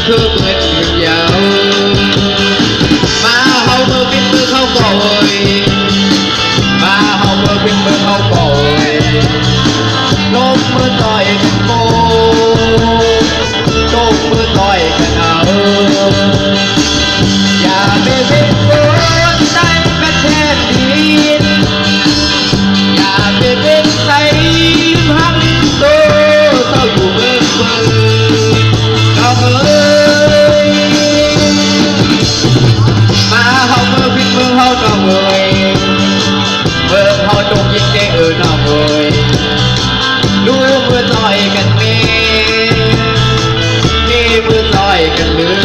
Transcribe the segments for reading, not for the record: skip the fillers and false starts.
คือเปิดเดียวมาเฮาเมื่อเป็นมือเข้าก่อยมาเฮาเมื่อเป็นมือเข้าก่อยลงมือต่อยกันโกลงมือต่อยกันเอาอย่าไปเป็นคนใจเป็นแทนดินอย่าไปเป็นใครพังโตเศร้าอยู่เมื่อเมื่อเราเอ้ยมาเฮาเมื่อพิษเมื่อเฮาน้องเอ้ยเมื่อเฮาจงยิงใจน้องเอ้ยรู้มือต่อยกันมีมือต่อยกันเลย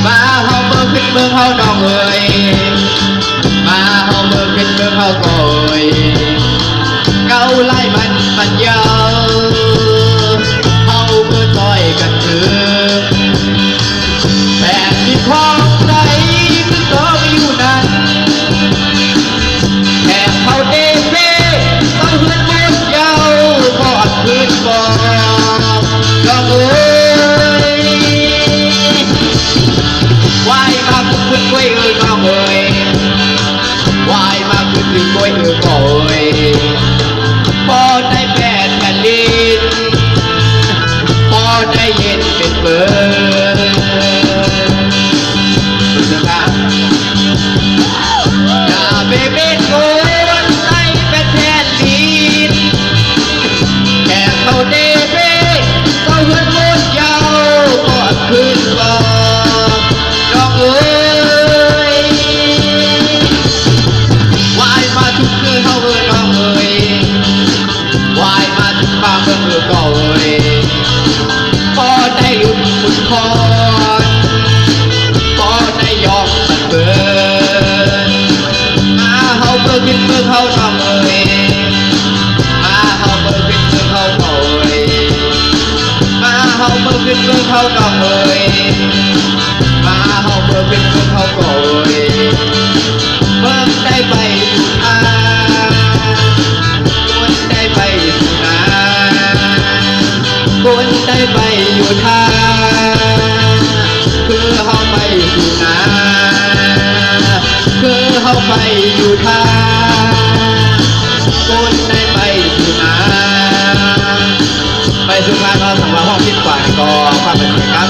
มาเฮาเมื่อพิษเมื่อเฮาน้องเอ้ยมาเฮาเมื่อพิษเมื่อเฮาก่อยเกาไล่มันยาวเฮาเมื่อต่อยกันเถือแต่ที่พ้องใจคือต้องอยู่นั้นแค่เขาเดเซ่ต้องเพื่อนเมื่อยาวพอดคืนก่อนก็เอ้ยวายมาคุณกล้วยน้องเอ้ยวายมาคุณกล้วยก่อยพอได้แปดแผ่นดินพอได้เย็นเป็นเบอร์อย่าไปเป็นคนใจเป็นแทนดินแค่เขาเดเบ้ก็เพื่อนมุดยาวก่อนคืนก่อนน้องเอ้ยวายมาทุกคืนเขาเอ้ยน้องเอ้ยวายมาทุกบางเมื่อก่อนพอได้ลืมคุณพรพอได้ยอมมันเบิดมาเฮาเบิกขึ้นเบิกเขาทำเอ้ยมาเฮาเบิกขึ้นเบิกเขาเก่าเอ้ยมาเฮาเบิกขึ้นเบิกเขาดอกเอ้ยมาเฮาเบิกขึ้นเบิกเขาเก่าเอ้ยเบิกได้ไปอยู่ทางคนได้ไปอยู่นาคนได้ไปอยู่ทางคือเฮาไปอยู่นาคือเฮาไปอยู่ทางคนได้ไปอยู่นาไปสุพรรณเราสำหรับห้องคิดกว่าก็ความเป็นครับ